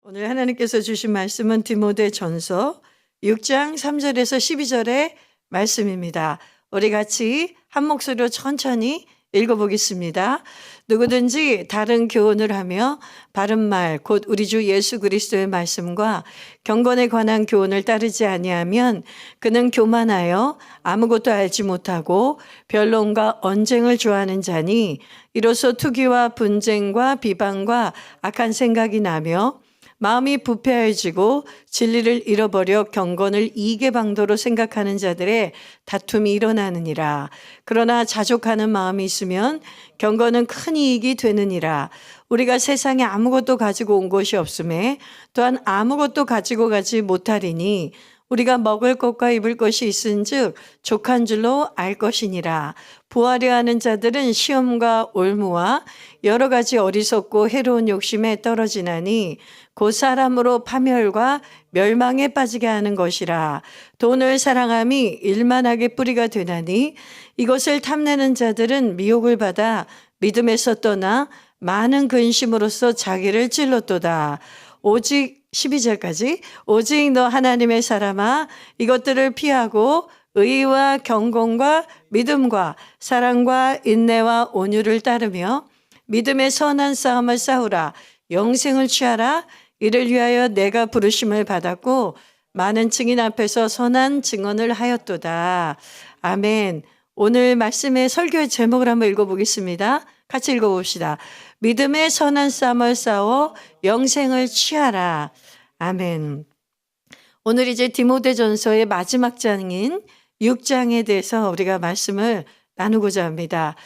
오늘 하나님께서 주신 말씀은 디모데전서 6장 3절에서 12절의 말씀입니다. 우리 같이 한 목소리로 천천히 읽어보겠습니다. 누구든지 다른 교훈을 하며 바른 말, 곧 우리 주 예수 그리스도의 말씀과 경건에 관한 교훈을 따르지 아니하면 그는 교만하여 아무것도 알지 못하고 변론과 언쟁을 좋아하는 자니 이로써 투기와 분쟁과 비방과 악한 생각이 나며 마음이 부패해지고 진리를 잃어버려 경건을 이계방도로 생각하는 자들의 다툼이 일어나느니라. 그러나 자족하는 마음이 있으면 경건은 큰 이익이 되느니라. 우리가 세상에 아무것도 가지고 온 것이 없음에 또한 아무것도 가지고 가지 못하리니 우리가 먹을 것과 입을 것이 있은즉 족한 줄로 알 것이니라. 부하려 하는 자들은 시험과 올무와 여러 가지 어리석고 해로운 욕심에 떨어지나니 곧 사람으로 파멸과 멸망에 빠지게 하는 것이라. 돈을 사랑함이 일만하게 뿌리가 되나니 이것을 탐내는 자들은 미혹을 받아 믿음에서 떠나 많은 근심으로써 자기를 찔렀도다. 오직 12절까지 오직 너 하나님의 사람아 이것들을 피하고 의와 경건과 믿음과 사랑과 인내와 온유를 따르며 믿음의 선한 싸움을 싸우라. 영생을 취하라. 이를 위하여 내가 부르심을 받았고 많은 증인 앞에서 선한 증언을 하였도다. 아멘. 오늘 말씀의 설교의 제목을 한번 읽어보겠습니다. 같이 읽어봅시다. 믿음의 선한 싸움을 싸워 영생을 취하라. 아멘. 오늘 이제 디모데전서의 마지막 장인 6장에 대해서 우리가 말씀을 나누고자 합니다.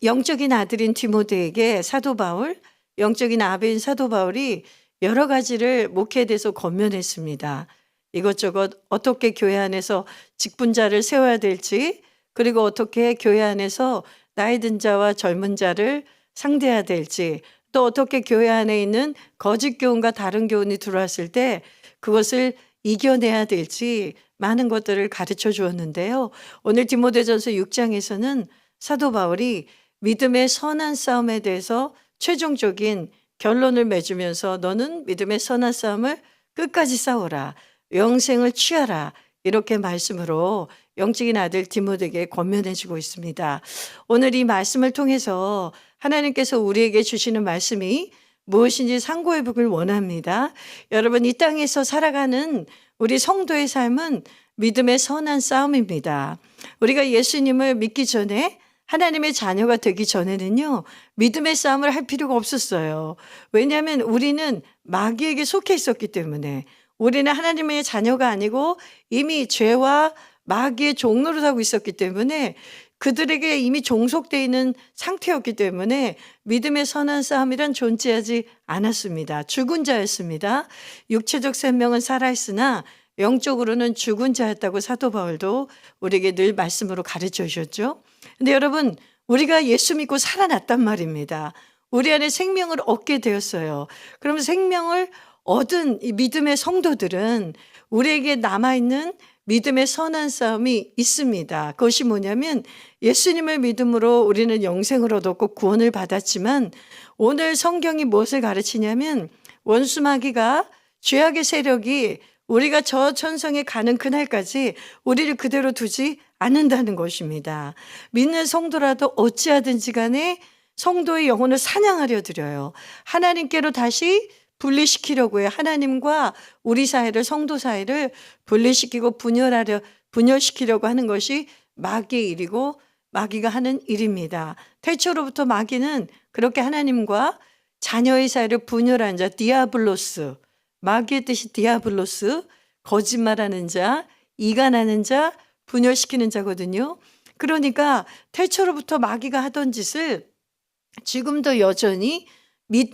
영적인 아들인 디모데에게 사도 바울, 영적인 아버인 사도 바울이 여러 가지를 목회에 대해서 권면했습니다. 이것저것 어떻게 교회 안에서 직분자를 세워야 될지, 그리고 어떻게 교회 안에서 나이 든 자와 젊은 자를 상대해야 될지, 또 어떻게 교회 안에 있는 거짓 교훈과 다른 교훈이 들어왔을 때 그것을 이겨내야 될지 많은 것들을 가르쳐 주었는데요. 오늘 디모데전서 6장에서는 사도 바울이 믿음의 선한 싸움에 대해서 최종적인 결론을 맺으면서 너는 믿음의 선한 싸움을 끝까지 싸우라. 영생을 취하라. 이렇게 말씀으로 영적인 아들 디모데에게 권면해 주고 있습니다. 오늘 이 말씀을 통해서 하나님께서 우리에게 주시는 말씀이 무엇인지 상고해 보길 원합니다. 여러분, 이 땅에서 살아가는 우리 성도의 삶은 믿음의 선한 싸움입니다. 우리가 예수님을 믿기 전에 하나님의 자녀가 되기 전에는요, 믿음의 싸움을 할 필요가 없었어요. 왜냐하면 우리는 마귀에게 속해 있었기 때문에, 우리는 하나님의 자녀가 아니고 이미 죄와 마귀의 종노릇 하고 있었기 때문에 그들에게 이미 종속되어 있는 상태였기 때문에 믿음의 선한 싸움이란 존재하지 않았습니다. 죽은 자였습니다. 육체적 생명은 살아있으나 영적으로는 죽은 자였다고 사도 바울도 우리에게 늘 말씀으로 가르쳐 주셨죠. 근데 여러분, 우리가 예수 믿고 살아났단 말입니다. 우리 안에 생명을 얻게 되었어요. 그러면 생명을 얻은 이 믿음의 성도들은 우리에게 남아있는 믿음의 선한 싸움이 있습니다. 그것이 뭐냐면 예수님을 믿음으로 우리는 영생을 얻었고 구원을 받았지만 오늘 성경이 무엇을 가르치냐면 원수 마귀가 죄악의 세력이 우리가 저 천성에 가는 그날까지 우리를 그대로 두지 않는다는 것입니다. 믿는 성도라도 어찌하든지 간에 성도의 영혼을 사냥하려 드려요. 하나님께로 다시 분리시키려고 해요. 하나님과 우리 사이를, 성도 사이를 분리시키고 분열시키려고 하는 것이 마귀의 일이고 마귀가 하는 일입니다. 태초로부터 마귀는 그렇게 하나님과 자녀의 사이를 분열하는 자, 디아블로스, 마귀의 뜻이 디아블로스, 거짓말하는 자, 이간하는 자, 분열시키는 자거든요. 그러니까 태초로부터 마귀가 하던 짓을 지금도 여전히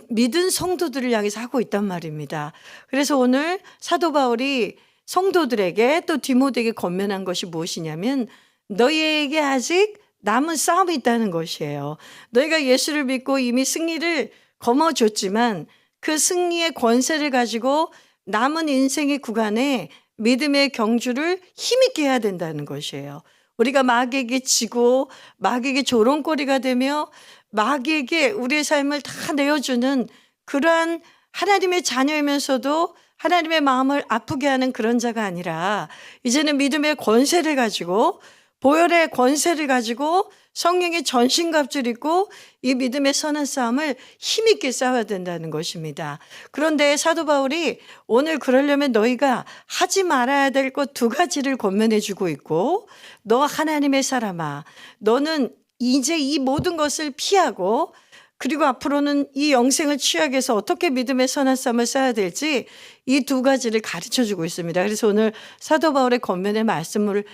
믿은 성도들을 향해서 하고 있단 말입니다. 그래서 오늘 사도 바울이 성도들에게 또 디모데에게 권면한 것이 무엇이냐면 너희에게 아직 남은 싸움이 있다는 것이에요. 너희가 예수를 믿고 이미 승리를 거머쥐었지만 그 승리의 권세를 가지고 남은 인생의 구간에 믿음의 경주를 힘있게 해야 된다는 것이에요. 우리가 마귀에게 지고 마귀에게 조롱거리가 되며 마귀에게 우리의 삶을 다 내어주는 그러한 하나님의 자녀이면서도 하나님의 마음을 아프게 하는 그런 자가 아니라 이제는 믿음의 권세를 가지고 보혈의 권세를 가지고 성령의 전신갑주를 입고 이 믿음의 선한 싸움을 힘있게 싸워야 된다는 것입니다. 그런데 사도 바울이 오늘 그러려면 너희가 하지 말아야 될 것 두 가지를 권면해 주고 있고, 너 하나님의 사람아, 너는 이제 이 모든 것을 피하고 그리고 앞으로는 이 영생을 취하기 위해서 어떻게 믿음의 선한 싸움을 싸워야 될지 이 두 가지를 가르쳐 주고 있습니다. 그래서 오늘 사도 바울의 권면의 말씀을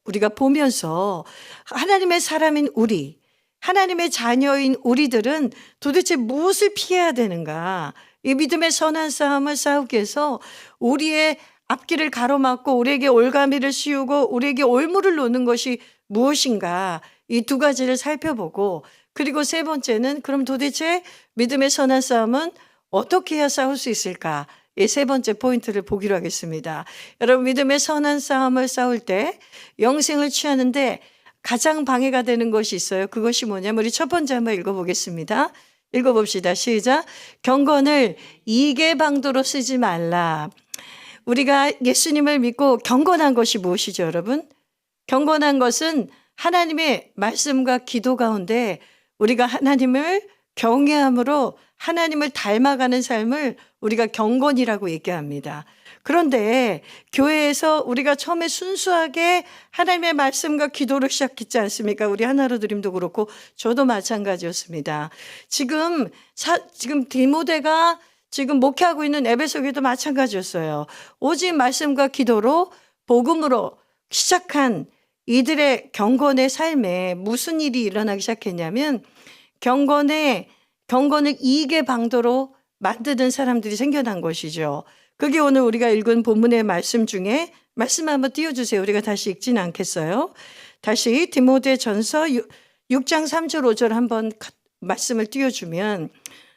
우리가 보면서 하나님의 사람인 우리, 하나님의 자녀인 우리들은 도대체 무엇을 피해야 되는가? 이 믿음의 선한 싸움을 싸우기 위해서 우리의 앞길을 가로막고 우리에게 올가미를 씌우고 우리에게 올무를 놓는 것이 무엇인가? 이 두 가지를 살펴보고, 그리고 세 번째는 그럼 도대체 믿음의 선한 싸움은 어떻게 해야 싸울 수 있을까? 이 세 번째 포인트를 보기로 하겠습니다. 여러분, 믿음의 선한 싸움을 싸울 때 영생을 취하는데 가장 방해가 되는 것이 있어요. 그것이 뭐냐면 우리 첫 번째 한번 읽어보겠습니다. 읽어봅시다. 시작. 경건을 이익의 방도로 쓰지 말라. 우리가 예수님을 믿고 경건한 것이 무엇이죠, 여러분? 경건한 것은 하나님의 말씀과 기도 가운데 우리가 하나님을 경외함으로 하나님을 닮아가는 삶을 우리가 경건이라고 얘기합니다. 그런데 교회에서 우리가 처음에 순수하게 하나님의 말씀과 기도를 시작했지 않습니까? 우리 하나로드림도 그렇고 저도 마찬가지였습니다. 지금 디모데가 지금 목회하고 있는 에베소 교회도 마찬가지였어요. 오직 말씀과 기도로 복음으로 시작한 이들의 경건의 삶에 무슨 일이 일어나기 시작했냐면 경건을 이익의 방도로 만드는 사람들이 생겨난 것이죠. 그게 오늘 우리가 읽은 본문의 말씀 중에 말씀 한번 띄워주세요. 우리가 다시 읽지는 않겠어요. 다시 디모데전서 6장 3절 5절 한번 말씀을 띄워주면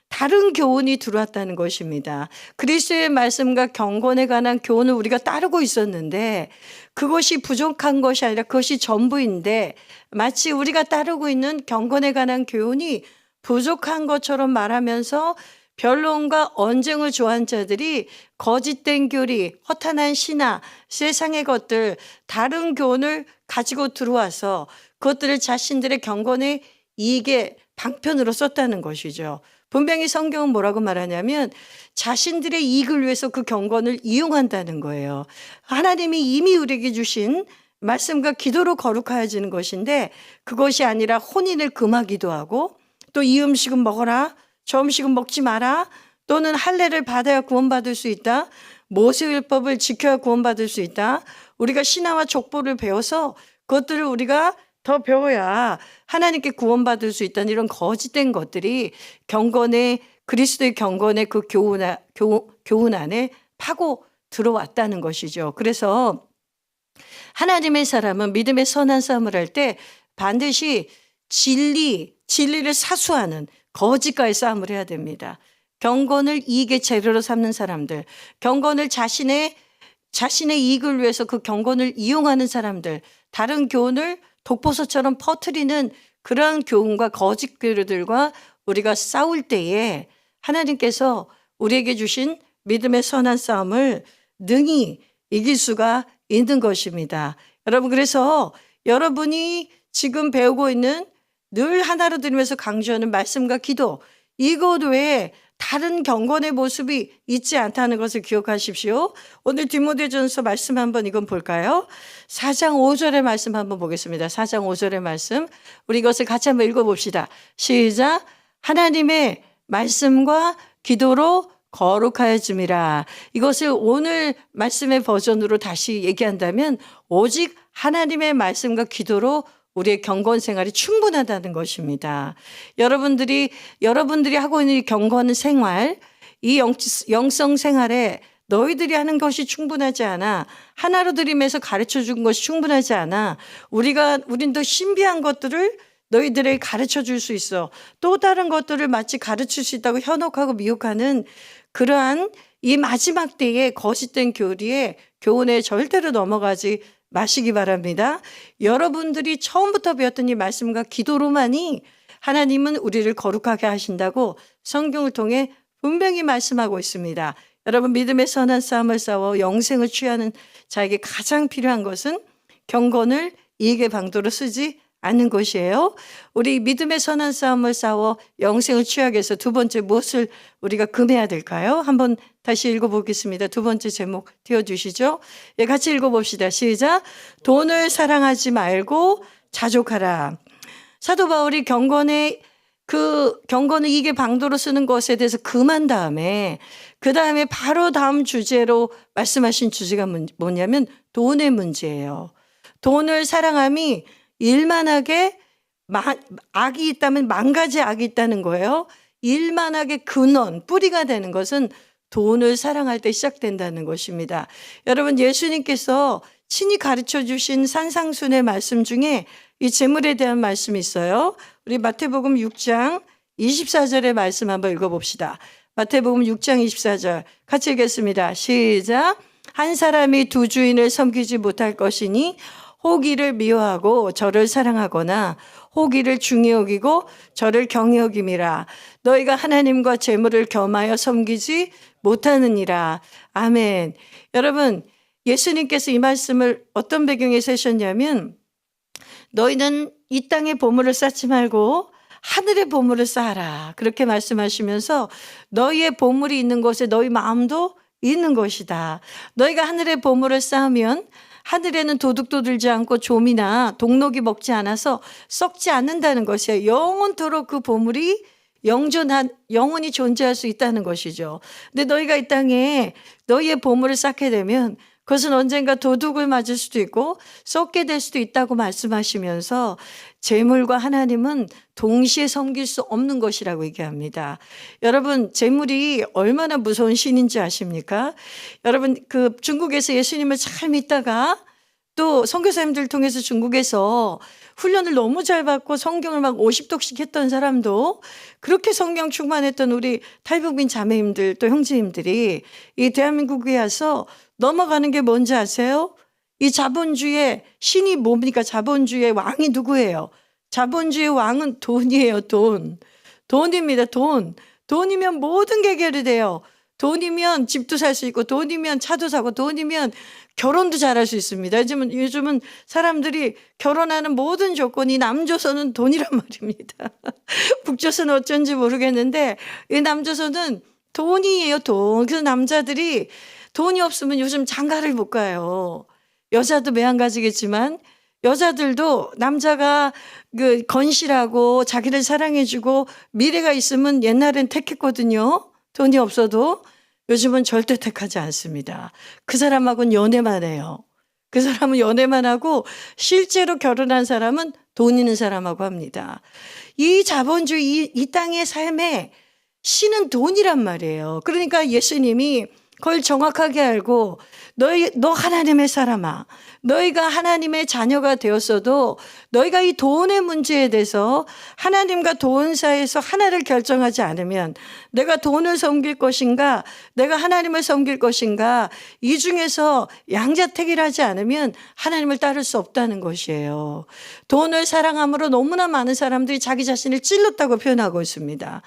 다른 교훈이 들어왔다는 것입니다. 그리스도의 말씀과 경건에 관한 교훈을 우리가 따르고 있었는데 그것이 부족한 것이 아니라 그것이 전부인데 마치 우리가 따르고 있는 경건에 관한 교훈이 부족한 것처럼 말하면서 변론과 언쟁을 좋아하는 자들이 거짓된 교리, 허탄한 신화, 세상의 것들, 다른 교훈을 가지고 들어와서 그것들을 자신들의 경건의 이익의 방편으로 썼다는 것이죠. 분명히 성경은 뭐라고 말하냐면 자신들의 이익을 위해서 그 경건을 이용한다는 거예요. 하나님이 이미 우리에게 주신 말씀과 기도로 거룩해지는 것인데 그것이 아니라 혼인을 금하기도 하고 또 이 음식은 먹어라, 저 음식은 먹지 마라, 또는 할례를 받아야 구원받을 수 있다, 모세율법을 지켜야 구원받을 수 있다, 우리가 신화와 족보를 배워서 그것들을 우리가 더 배워야 하나님께 구원받을 수 있다는 이런 거짓된 것들이 그리스도의 경건의 그 교훈 안에 파고 들어왔다는 것이죠. 그래서 하나님의 사람은 믿음의 선한 싸움을 할 때 반드시 진리를 사수하는 거짓과의 싸움을 해야 됩니다. 경건을 이익의 재료로 삼는 사람들, 경건을 자신의 이익을 위해서 그 경건을 이용하는 사람들, 다른 교훈을 독보서처럼 퍼뜨리는 그러한 교훈과 거짓 교류들과 우리가 싸울 때에 하나님께서 우리에게 주신 믿음의 선한 싸움을 능히 이길 수가 있는 것입니다. 여러분, 그래서 여러분이 지금 배우고 있는 늘 하나로 들으면서 강조하는 말씀과 기도, 이것 외에 다른 경건의 모습이 있지 않다는 것을 기억하십시오. 오늘 디모데전서 말씀 한번 이건 볼까요? 4장 5절의 말씀 한번 보겠습니다. 4장 5절의 말씀, 우리 이것을 같이 한번 읽어봅시다. 시작. 하나님의 말씀과 기도로 거룩하여짐이라. 이것을 오늘 말씀의 버전으로 다시 얘기한다면 오직 하나님의 말씀과 기도로 우리의 경건 생활이 충분하다는 것입니다. 여러분들이 하고 있는 이 경건 생활, 이 영성 생활에 너희들이 하는 것이 충분하지 않아. 하나로 드림에서 가르쳐 준 것이 충분하지 않아. 우린 더 신비한 것들을 너희들에게 가르쳐 줄 수 있어. 또 다른 것들을 마치 가르칠 수 있다고 현혹하고 미혹하는 그러한 이 마지막 때의 거짓된 교훈에 절대로 넘어가지 마시기 바랍니다. 여러분들이 처음부터 배웠던 이 말씀과 기도로만이 하나님은 우리를 거룩하게 하신다고 성경을 통해 분명히 말씀하고 있습니다. 여러분, 믿음의 선한 싸움을 싸워 영생을 취하는 자에게 가장 필요한 것은 경건을 이익의 방도로 쓰지 않는 것이에요. 우리 믿음의 선한 싸움을 싸워 영생을 취하기 위해서 두 번째 무엇을 우리가 금해야 될까요? 한번 다시 읽어보겠습니다. 두 번째 제목 띄워주시죠. 예, 같이 읽어봅시다. 시작. 돈을 사랑하지 말고 자족하라. 사도 바울이 경건을 이익의 방도로 쓰는 것에 대해서 금한 다음에 그 다음에 바로 다음 주제로 말씀하신 주제가 뭐냐면 돈의 문제예요. 돈을 사랑함이 일만하게 악이 있다면 만 가지 악이 있다는 거예요. 일만하게 근원, 뿌리가 되는 것은 돈을 사랑할 때 시작된다는 것입니다. 여러분, 예수님께서 친히 가르쳐 주신 산상순의 말씀 중에 이 재물에 대한 말씀이 있어요. 우리 마태복음 6장 24절의 말씀 한번 읽어봅시다. 마태복음 6장 24절 같이 읽겠습니다. 시작. 한 사람이 두 주인을 섬기지 못할 것이니 호기를 미워하고 저를 사랑하거나 호기를 중히 여기고 저를 경히 여김이라. 너희가 하나님과 재물을 겸하여 섬기지 못하느니라. 아멘. 여러분, 예수님께서 이 말씀을 어떤 배경에서 하셨냐면 너희는 이 땅의 보물을 쌓지 말고 하늘의 보물을 쌓아라. 그렇게 말씀하시면서 너희의 보물이 있는 곳에 너희 마음도 있는 것이다. 너희가 하늘의 보물을 쌓으면 하늘에는 도둑도 들지 않고 좀이나 동록이 먹지 않아서 썩지 않는다는 것이에요. 영원토록 그 보물이 영원히 존재할 수 있다는 것이죠. 근데 너희가 이 땅에 너희의 보물을 쌓게 되면 그것은 언젠가 도둑을 맞을 수도 있고 썩게 될 수도 있다고 말씀하시면서 재물과 하나님은 동시에 섬길 수 없는 것이라고 얘기합니다. 여러분, 재물이 얼마나 무서운 신인지 아십니까? 여러분, 그 중국에서 예수님을 잘 믿다가 또 선교사님들 통해서 중국에서 훈련을 너무 잘 받고 성경을 막 50독씩 했던 사람도 그렇게 성경 충만했던 우리 탈북민 자매님들 또 형제님들이 이 대한민국에 와서 넘어가는 게 뭔지 아세요? 이 자본주의의 신이 뭡니까? 자본주의의 왕이 누구예요? 자본주의의 왕은 돈이에요. 돈입니다. 돈이면 모든 게 해결이 돼요. 돈이면 집도 살 수 있고 돈이면 차도 사고 돈이면 결혼도 잘할 수 있습니다. 요즘은 사람들이 결혼하는 모든 조건이 남조선은 돈이란 말입니다. 북조선은 어쩐지 모르겠는데 이 남조선은 돈이에요. 돈. 그래서 남자들이 돈이 없으면 요즘 장가를 못 가요. 여자도 매한가지겠지만 여자들도 남자가 그 건실하고 자기를 사랑해주고 미래가 있으면 옛날엔 택했거든요. 돈이 없어도 요즘은 절대 택하지 않습니다. 그 사람하고는 연애만 해요. 그 사람은 연애만 하고 실제로 결혼한 사람은 돈 있는 사람하고 합니다. 이 자본주의 이 땅의 삶에 신은 돈이란 말이에요. 그러니까 예수님이 그걸 정확하게 알고 너 하나님의 사람아, 너희가 하나님의 자녀가 되었어도 너희가 이 돈의 문제에 대해서 하나님과 돈 사이에서 하나를 결정하지 않으면 내가 돈을 섬길 것인가 내가 하나님을 섬길 것인가 이 중에서 양자택일 하지 않으면 하나님을 따를 수 없다는 것이에요. 돈을 사랑함으로 너무나 많은 사람들이 자기 자신을 찔렀다고 표현하고 있습니다.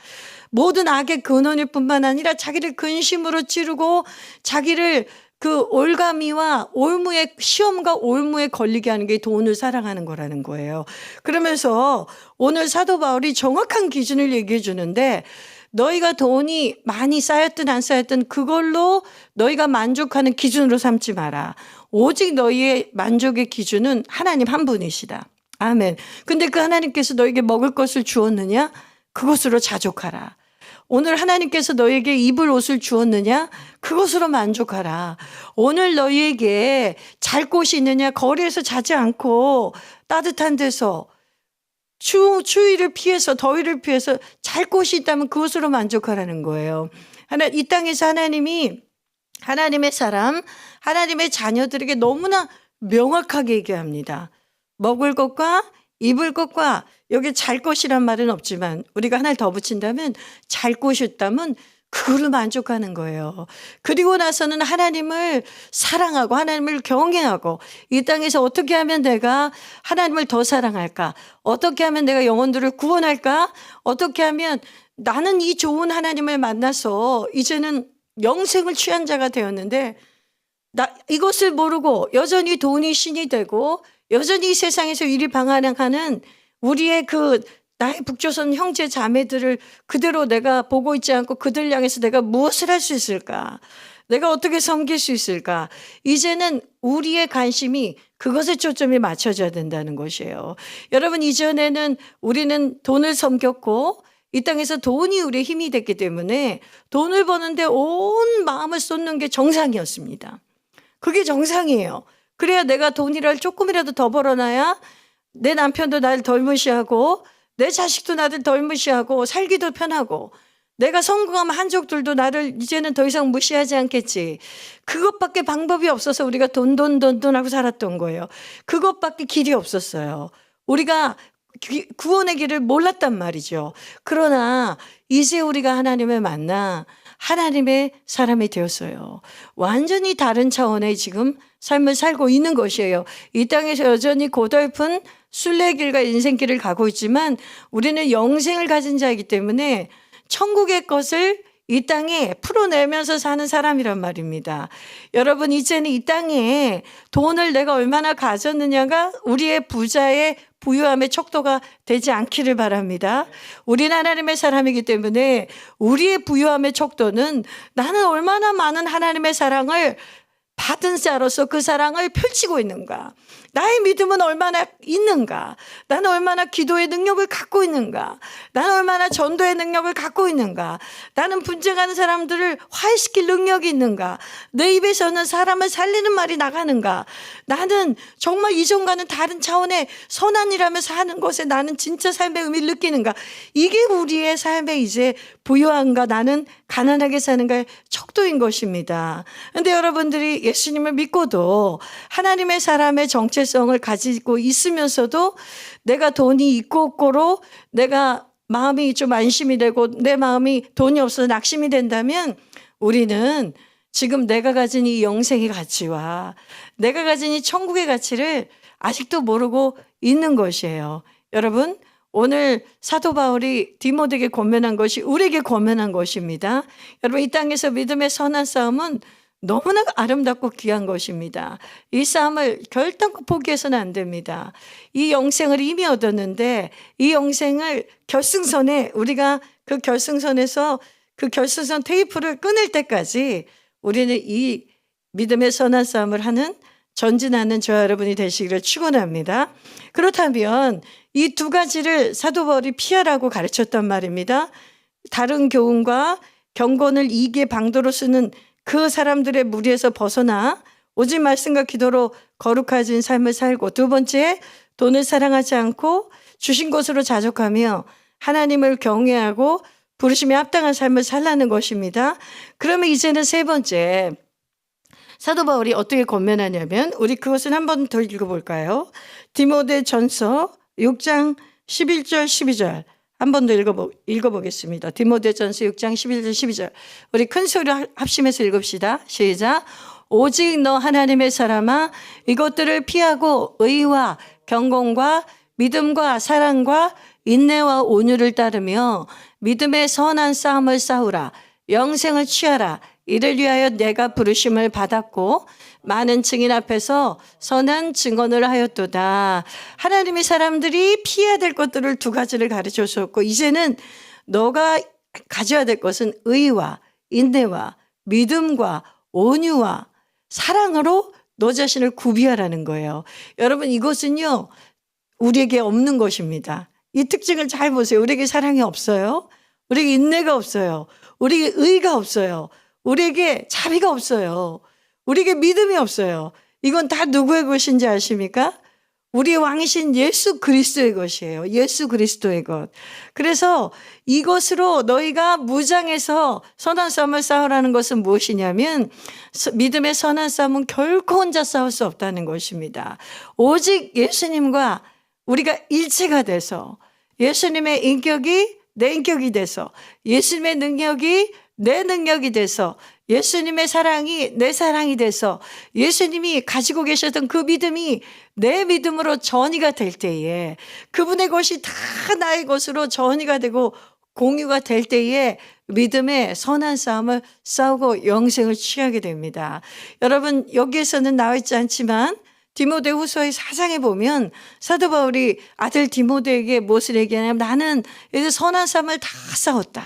모든 악의 근원일 뿐만 아니라 자기를 근심으로 찌르고 자기를 그 올가미와 올무에 시험과 올무에 걸리게 하는 게 돈을 사랑하는 거라는 거예요. 그러면서 오늘 사도 바울이 정확한 기준을 얘기해 주는데 너희가 돈이 많이 쌓였든 안 쌓였든 그걸로 너희가 만족하는 기준으로 삼지 마라. 오직 너희의 만족의 기준은 하나님 한 분이시다. 아멘. 근데 그 하나님께서 너에게 먹을 것을 주었느냐? 그것으로 자족하라. 오늘 하나님께서 너에게 입을 옷을 주었느냐? 그것으로 만족하라. 오늘 너희에게 잘 곳이 있느냐? 거리에서 자지 않고 따뜻한 데서 추위를 피해서 더위를 피해서 잘 곳이 있다면 그것으로 만족하라는 거예요. 이 땅에서 하나님이 하나님의 사람, 하나님의 자녀들에게 너무나 명확하게 얘기합니다. 먹을 것과 입을 것과 여기 잘 것이란 말은 없지만 우리가 하나를 더 붙인다면 잘 것이 있다면 그걸로 만족하는 거예요. 그리고 나서는 하나님을 사랑하고 하나님을 경외하고 이 땅에서 어떻게 하면 내가 하나님을 더 사랑할까? 어떻게 하면 내가 영혼들을 구원할까? 어떻게 하면 나는 이 좋은 하나님을 만나서 이제는 영생을 취한 자가 되었는데 이것을 모르고 여전히 돈이 신이 되고 여전히 이 세상에서 일희방한하는 우리의 나의 북조선 형제 자매들을 그대로 내가 보고 있지 않고 그들 향해서 내가 무엇을 할 수 있을까? 내가 어떻게 섬길 수 있을까? 이제는 우리의 관심이 그것에 초점이 맞춰져야 된다는 것이에요. 여러분, 이전에는 우리는 돈을 섬겼고 이 땅에서 돈이 우리의 힘이 됐기 때문에 돈을 버는데 온 마음을 쏟는 게 정상이었습니다. 그게 정상이에요. 그래야 내가 돈이라도 조금이라도 더 벌어놔야 내 남편도 나를 덜 무시하고 내 자식도 나를 덜 무시하고 살기도 편하고 내가 성공하면 한족들도 나를 이제는 더 이상 무시하지 않겠지. 그것밖에 방법이 없어서 우리가 돈 하고 살았던 거예요. 그것밖에 길이 없었어요. 우리가 구원의 길을 몰랐단 말이죠. 그러나 이제 우리가 하나님을 만나 하나님의 사람이 되었어요. 완전히 다른 차원의 지금 삶을 살고 있는 것이에요. 이 땅에서 여전히 고달픈 순례길과 인생길을 가고 있지만 우리는 영생을 가진 자이기 때문에 천국의 것을 이 땅에 풀어내면서 사는 사람이란 말입니다. 여러분, 이제는 이 땅에 돈을 내가 얼마나 가졌느냐가 우리의 부자의 부유함의 척도가 되지 않기를 바랍니다. 우리는 하나님의 사람이기 때문에 우리의 부유함의 척도는 나는 얼마나 많은 하나님의 사랑을 받은 자로서 그 사랑을 펼치고 있는가? 나의 믿음은 얼마나 있는가? 나는 얼마나 기도의 능력을 갖고 있는가? 나는 얼마나 전도의 능력을 갖고 있는가? 나는 분쟁하는 사람들을 화해시킬 능력이 있는가? 내 입에서는 사람을 살리는 말이 나가는가? 나는 정말 이전과는 다른 차원의 선한 일하면서 하는 것에 나는 진짜 삶의 의미를 느끼는가? 이게 우리의 삶의 이제 부유함과 나는 가난하게 사는가의 척도인 것입니다. 그런데 여러분들이 예수님을 믿고도 하나님의 사람의 정체성을 가지고 있으면서도 내가 돈이 있고 없고로 내가 마음이 좀 안심이 되고 내 마음이 돈이 없어서 낙심이 된다면 우리는 지금 내가 가진 이 영생의 가치와 내가 가진 이 천국의 가치를 아직도 모르고 있는 것이에요. 여러분, 오늘 사도 바울이 디모데에게 권면한 것이 우리에게 권면한 것입니다. 여러분, 이 땅에서 믿음의 선한 싸움은 너무나 아름답고 귀한 것입니다. 이 싸움을 결단코 포기해서는 안 됩니다. 이 영생을 이미 얻었는데 이 영생을 결승선에 우리가 그 결승선에서 그 결승선 테이프를 끊을 때까지 우리는 이 믿음의 선한 싸움을 하는 전진하는 저와 여러분이 되시기를 축원합니다. 그렇다면 이 두 가지를 사도 바울이 피하라고 가르쳤단 말입니다. 다른 교훈과 경건을 이기의 방도로 쓰는 그 사람들의 무리에서 벗어나 오직 말씀과 기도로 거룩해진 삶을 살고, 두 번째, 돈을 사랑하지 않고 주신 것으로 자족하며 하나님을 경외하고 부르심에 합당한 삶을 살라는 것입니다. 그러면 이제는 세 번째, 사도 바울이 어떻게 권면하냐면 우리 그것은 한 번 더 읽어볼까요? 디모데전서 6장 11절 12절 한 번 더 읽어보겠습니다. 디모데전서 6장 11절 12절 우리 큰 소리로 합심해서 읽읍시다. 시작. 오직 너 하나님의 사람아 이것들을 피하고 의와 경건과 믿음과 사랑과 인내와 온유를 따르며 믿음의 선한 싸움을 싸우라. 영생을 취하라. 이를 위하여 내가 부르심을 받았고 많은 증인 앞에서 선한 증언을 하였도다. 하나님의 사람들이 피해야 될 것들을 두 가지를 가르쳐 주셨고 이제는 너가 가져야 될 것은 의와 인내와 믿음과 온유와 사랑으로 너 자신을 구비하라는 거예요. 여러분, 이것은요 우리에게 없는 것입니다. 이 특징을 잘 보세요. 우리에게 사랑이 없어요. 우리에게 인내가 없어요. 우리에게 의가 없어요. 우리에게 자비가 없어요. 우리에게 믿음이 없어요. 이건 다 누구의 것인지 아십니까? 우리의 왕이신 예수 그리스도의 것이에요. 예수 그리스도의 것. 그래서 이것으로 너희가 무장해서 선한 싸움을 싸우라는 것은 무엇이냐면 믿음의 선한 싸움은 결코 혼자 싸울 수 없다는 것입니다. 오직 예수님과 우리가 일체가 돼서 예수님의 인격이 내 인격이 돼서 예수님의 능력이 내 능력이 돼서 예수님의 사랑이 내 사랑이 돼서 예수님이 가지고 계셨던 그 믿음이 내 믿음으로 전이가 될 때에 그분의 것이 다 나의 것으로 전이가 되고 공유가 될 때에 믿음의 선한 싸움을 싸우고 영생을 취하게 됩니다. 여러분, 여기에서는 나와 있지 않지만 디모데후서의 4장에 보면 사도 바울이 아들 디모데에게 무엇을 얘기하냐면, 나는 이제 선한 싸움을 다 싸웠다.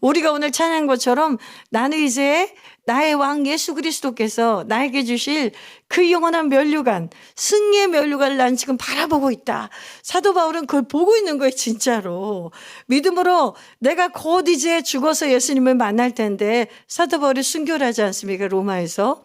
우리가 오늘 찬양한 것처럼 나는 이제 나의 왕 예수 그리스도께서 나에게 주실 그 영원한 면류관, 승리의 면류관을 난 지금 바라보고 있다. 사도 바울은 그걸 보고 있는 거예요, 진짜로. 믿음으로 내가 곧 이제 죽어서 예수님을 만날 텐데, 사도 바울이 순교를 하지 않습니까, 로마에서.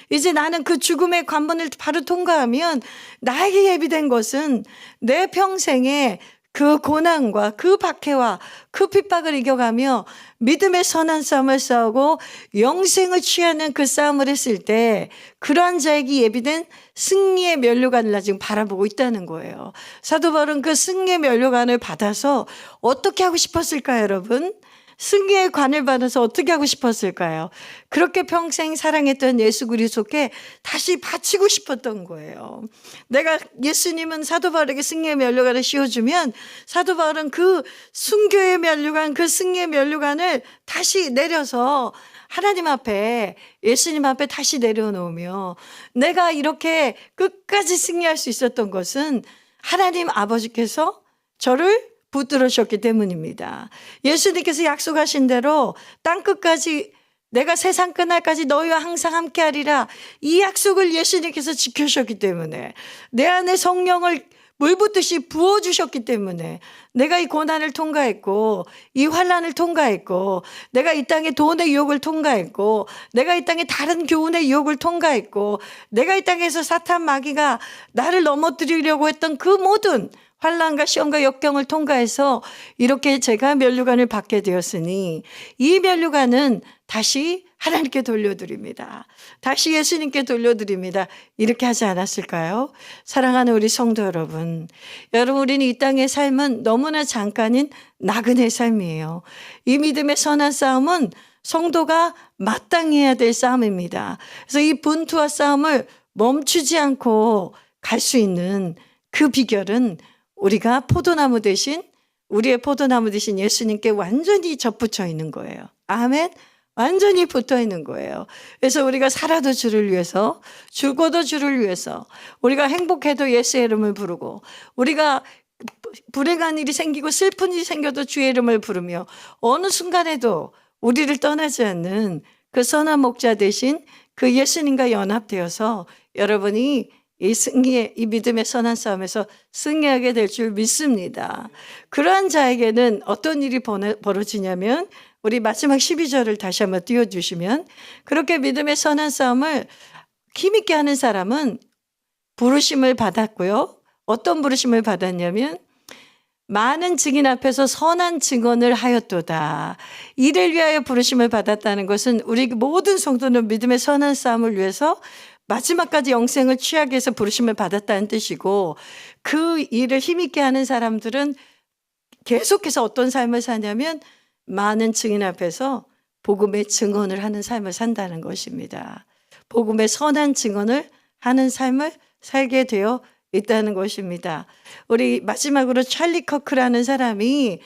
이제 나는 그 죽음의 관문을 바로 통과하면 나에게 예비된 것은 내 평생에 그 고난과 그 박해와 그 핍박을 이겨가며 믿음의 선한 싸움을 싸우고 영생을 취하는 그 싸움을 했을 때, 그러한 자에게 예비된 승리의 면류관을 나 지금 바라보고 있다는 거예요. 사도 바울은 그 승리의 면류관을 받아서 어떻게 하고 싶었을까요, 여러분? 승리의 관을 받아서 어떻게 하고 싶었을까요? 그렇게 평생 사랑했던 예수 그리스도께 다시 바치고 싶었던 거예요. 내가 예수님은 사도 바울에게 승리의 면류관을 씌워주면 사도 바울은 그 순교의 면류관, 그 승리의 면류관을 다시 내려서 하나님 앞에, 예수님 앞에 다시 내려놓으며, 내가 이렇게 끝까지 승리할 수 있었던 것은 하나님 아버지께서 저를 붙들으셨기 때문입니다. 예수님께서 약속하신 대로 땅끝까지, 내가 세상 끝날까지 너희와 항상 함께하리라, 이 약속을 예수님께서 지켜주셨기 때문에, 내 안에 성령을 물붓듯이 부어주셨기 때문에 내가 이 고난을 통과했고, 이 환난을 통과했고, 내가 이 땅에 돈의 유혹을 통과했고, 내가 이 땅에 다른 교훈의 유혹을 통과했고, 내가 이 땅에서 사탄 마귀가 나를 넘어뜨리려고 했던 그 모든 환난과 시험과 역경을 통과해서 이렇게 제가 면류관을 받게 되었으니, 이 면류관은 다시 하나님께 돌려드립니다. 다시 예수님께 돌려드립니다. 이렇게 하지 않았을까요? 사랑하는 우리 성도 여러분, 우리는 이 땅의 삶은 너무나 잠깐인 나그네 삶이에요. 이 믿음의 선한 싸움은 성도가 마땅히 해야 될 싸움입니다. 그래서 이 분투와 싸움을 멈추지 않고 갈 수 있는 그 비결은 우리가 포도나무 대신, 우리의 포도나무 대신 예수님께 완전히 접붙여 있는 거예요. 아멘. 완전히 붙어 있는 거예요. 그래서 우리가 살아도 주를 위해서, 죽어도 주를 위해서, 우리가 행복해도 예수의 이름을 부르고, 우리가 불행한 일이 생기고 슬픈 일이 생겨도 주의 이름을 부르며, 어느 순간에도 우리를 떠나지 않는 그 선한 목자 대신 그 예수님과 연합되어서 여러분이 이 믿음의 선한 싸움에서 승리하게 될 줄 믿습니다. 그러한 자에게는 어떤 일이 벌어지냐면, 우리 마지막 12절을 다시 한번 띄워주시면, 그렇게 믿음의 선한 싸움을 힘있게 하는 사람은 부르심을 받았고요. 어떤 부르심을 받았냐면, 많은 증인 앞에서 선한 증언을 하였도다. 이를 위하여 부르심을 받았다는 것은 우리 모든 성도는 믿음의 선한 싸움을 위해서 마지막까지 영생을 취하기 위해서 부르심을 받았다는 뜻이고, 그 일을 힘있게 하는 사람들은 계속해서 어떤 삶을 사냐면, 많은 증인 앞에서 복음의 증언을 하는 삶을 산다는 것입니다. 복음의 선한 증언을 하는 삶을 살게 되어 있다는 것입니다. 우리 마지막으로 찰리 커크라는 사람이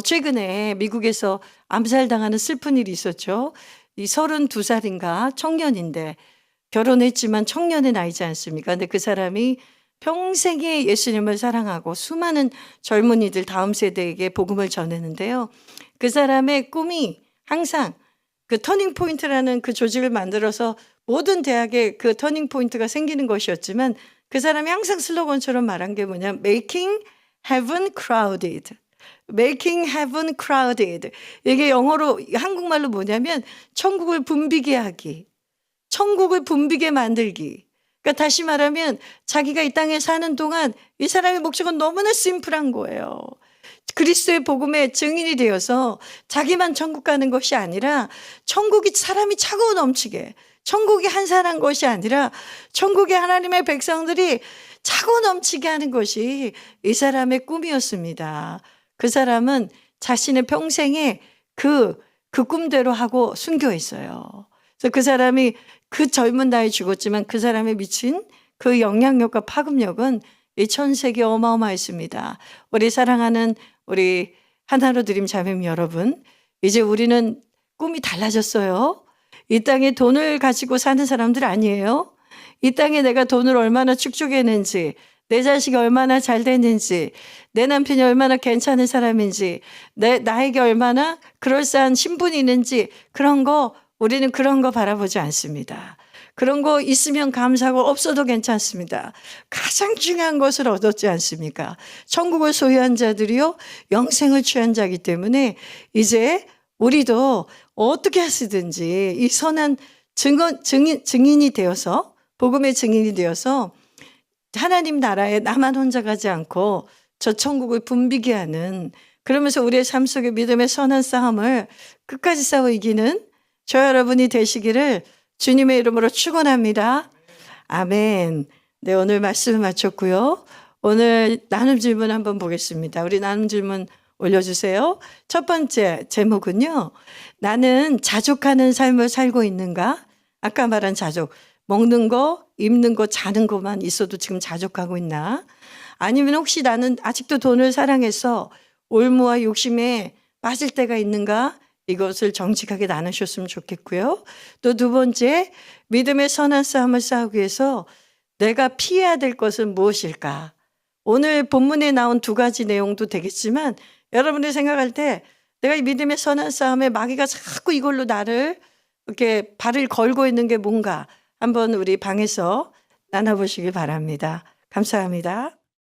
최근에 미국에서 암살당하는 슬픈 일이 있었죠. 이 32살인가 청년인데, 결혼했지만 청년의 나이지 않습니까? 근데 그 사람이 평생에 예수님을 사랑하고 수많은 젊은이들, 다음 세대에게 복음을 전했는데요. 그 사람의 꿈이 항상 그 터닝 포인트라는 그 조직을 만들어서 모든 대학에 그 터닝 포인트가 생기는 것이었지만, 그 사람이 항상 슬로건처럼 말한 게 뭐냐면 Making Heaven Crowded. Making Heaven Crowded. 이게 영어로, 한국말로 뭐냐면 천국을 붐비게 하기, 천국을 붐비게 만들기. 그러니까 다시 말하면 자기가 이 땅에 사는 동안 이 사람의 목적은 너무나 심플한 거예요. 그리스도의 복음의 증인이 되어서 자기만 천국 가는 것이 아니라, 천국이 사람이 차고 넘치게, 천국이 한산한 것이 아니라 천국의 하나님의 백성들이 차고 넘치게 하는 것이 이 사람의 꿈이었습니다. 그 사람은 자신의 평생에 그 꿈대로 하고 순교했어요. 그래서 그 사람이 그 젊은 나이에 죽었지만 그 사람의 미친 그 영향력과 파급력은 이 전 세계에 어마어마했습니다. 우리 사랑하는 우리 하나로 드림 자매님 여러분, 이제 우리는 꿈이 달라졌어요. 이 땅에 돈을 가지고 사는 사람들 아니에요. 이 땅에 내가 돈을 얼마나 축적했는지, 내 자식이 얼마나 잘 됐는지, 내 남편이 얼마나 괜찮은 사람인지, 나에게 얼마나 그럴싸한 신분이 있는지, 우리는 그런 거 바라보지 않습니다. 그런 거 있으면 감사하고 없어도 괜찮습니다. 가장 중요한 것을 얻었지 않습니까? 천국을 소유한 자들이요, 영생을 취한 자이기 때문에 이제 우리도 어떻게 하시든지 이 선한 증인이 되어서, 복음의 증인이 되어서 하나님 나라에 나만 혼자 가지 않고 저 천국을 붐비게 하는, 그러면서 우리의 삶 속에 믿음의 선한 싸움을 끝까지 싸워 이기는 저 여러분이 되시기를 주님의 이름으로 축원합니다. 아멘. 네, 오늘 말씀을 마쳤고요. 오늘 나눔 질문 한번 보겠습니다. 우리 나눔 질문 올려주세요. 첫 번째 제목은요, 나는 자족하는 삶을 살고 있는가? 아까 말한 자족, 먹는 거, 입는 거, 자는 것만 있어도 지금 자족하고 있나? 아니면 혹시 나는 아직도 돈을 사랑해서 올무와 욕심에 빠질 때가 있는가? 이것을 정직하게 나누셨으면 좋겠고요. 또 두 번째, 믿음의 선한 싸움을 싸우기 위해서 내가 피해야 될 것은 무엇일까? 오늘 본문에 나온 두 가지 내용도 되겠지만 여러분들이 생각할 때 내가 이 믿음의 선한 싸움에 마귀가 자꾸 이걸로 나를 이렇게 발을 걸고 있는 게 뭔가 한번 우리 방에서 나눠보시기 바랍니다. 감사합니다.